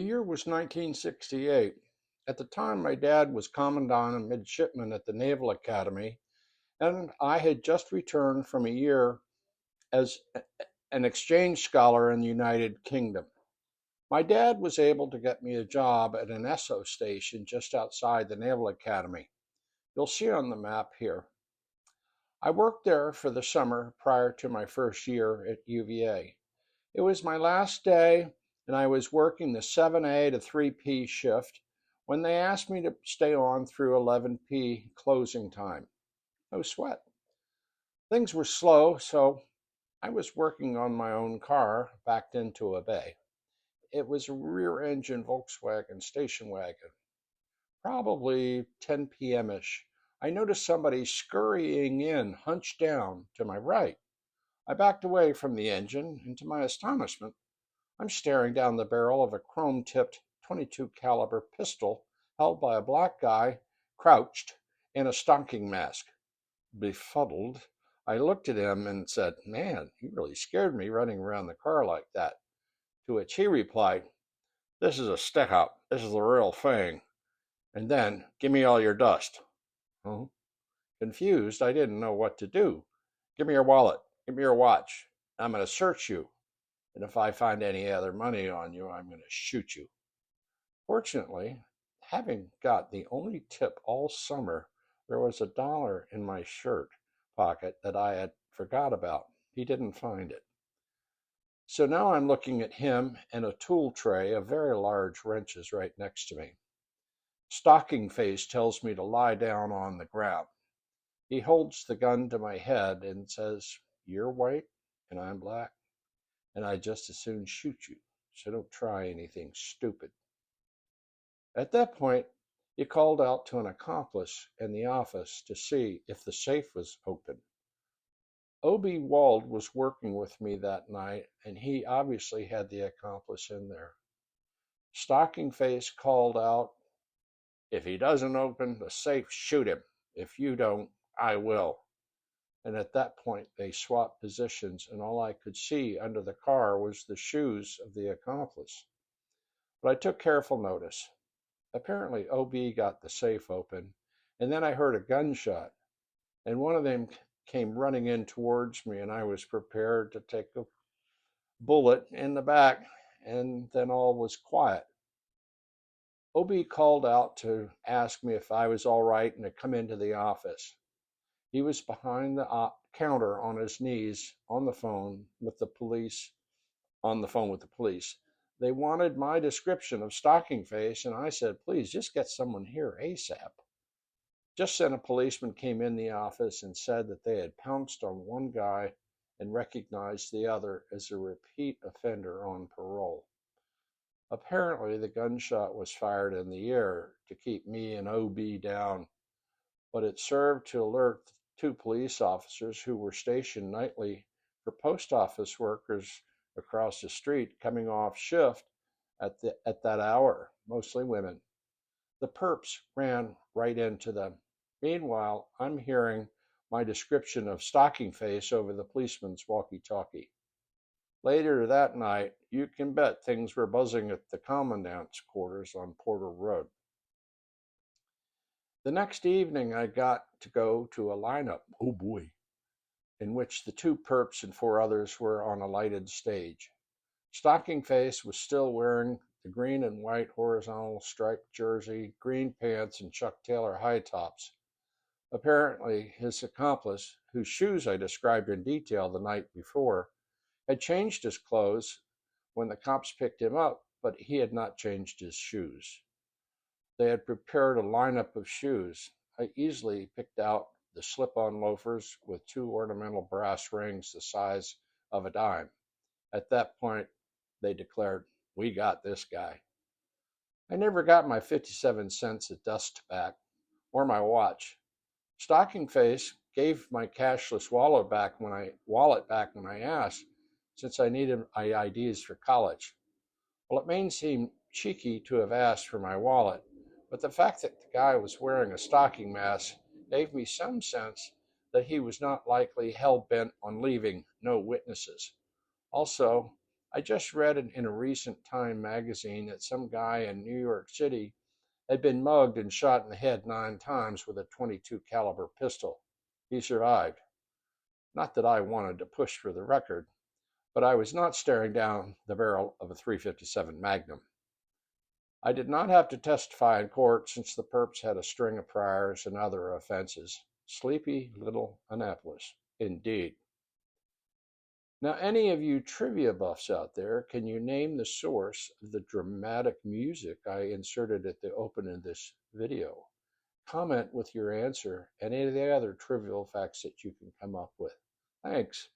year was 1968. At the time, my dad was Commandant of Midshipmen at the Naval Academy, and I had just returned from a year as an exchange scholar in the United Kingdom. My dad was able to get me a job at an Esso station just outside the Naval Academy. You'll see on the map here. I worked there for the summer prior to my first year at UVA. It was my last day, and I was working the 7A to 3P shift when they asked me to stay on through 11P closing time. No sweat. Things were slow, so I was working on my own car backed into a bay. It was a rear-engine Volkswagen station wagon. Probably 10 p.m.-ish. I noticed somebody scurrying in, hunched down, to my right. I backed away from the engine, and to my astonishment, I'm staring down the barrel of a chrome-tipped .22 caliber pistol held by a black guy crouched in a stocking mask. Befuddled, I looked at him and said, "Man, you really scared me running around the car like that." To which he replied, "This is a stick-up. This is the real thing. And then, give me all your dust." Huh? Confused, I didn't know what to do. "Give me your wallet. Give me your watch. I'm going to search you. And if I find any other money on you, I'm going to shoot you." Fortunately, having got the only tip all summer, there was $1 in my shirt pocket that I had forgot about. He didn't find it. So now I'm looking at him and a tool tray of very large wrenches right next to me. Stocking Face tells me to lie down on the ground. He holds the gun to my head and says, "You're white and I'm black, and I'd just as soon shoot you, so don't try anything stupid." At that point, he called out to an accomplice in the office to see if the safe was open. O.B. Wald was working with me that night, and he obviously had the accomplice in there. Stocking Face called out, "If he doesn't open the safe, shoot him. If you don't, I will." And at that point, they swapped positions, and all I could see under the car was the shoes of the accomplice. But I took careful notice. Apparently, O.B. got the safe open, and then I heard a gunshot, and one of them came running in towards me, and I was prepared to take a bullet in the back, and then all was quiet. O.B. called out to ask me if I was all right and to come into the office. He was behind the counter on his knees on the phone with the police. They wanted my description of Stocking Face, and I said, "Please, just get someone here ASAP." Just then a policeman came in the office and said that they had pounced on one guy and recognized the other as a repeat offender on parole. Apparently, the gunshot was fired in the air to keep me and O.B. down, but it served to alert 2 police officers who were stationed nightly for post office workers across the street coming off shift at that hour, mostly women. The perps ran right into them. Meanwhile, I'm hearing my description of Stocking Face over the policeman's walkie-talkie. Later that night, you can bet things were buzzing at the commandant's quarters on Porter Road. The next evening, I got to go to a lineup, oh boy, in which the 2 perps and 4 others were on a lighted stage. Stocking Face was still wearing the green and white horizontal striped jersey, green pants, and Chuck Taylor high tops. Apparently, his accomplice, whose shoes I described in detail the night before, had changed his clothes when the cops picked him up, but he had not changed his shoes. They had prepared a lineup of shoes. I easily picked out the slip-on loafers with 2 ornamental brass rings the size of a dime. At that point, they declared, "We got this guy." I never got my 57 cents of dust back, or my watch. Stocking Face gave my cashless wallet back when I asked, since I needed my IDs for college. Well, it may seem cheeky to have asked for my wallet, but the fact that the guy was wearing a stocking mask gave me some sense that he was not likely hell-bent on leaving no witnesses. Also, I just read in a recent Time magazine that some guy in New York City had been mugged and shot in the head 9 times with a 22 caliber pistol. He survived. Not that I wanted to push for the record, but I was not staring down the barrel of a 357 Magnum. I did not have to testify in court since the perps had a string of priors and other offenses. Sleepy little Annapolis, indeed. Now, any of you trivia buffs out there, can you name the source of the dramatic music I inserted at the open of this video? Comment with your answer and any of the other trivial facts that you can come up with. Thanks.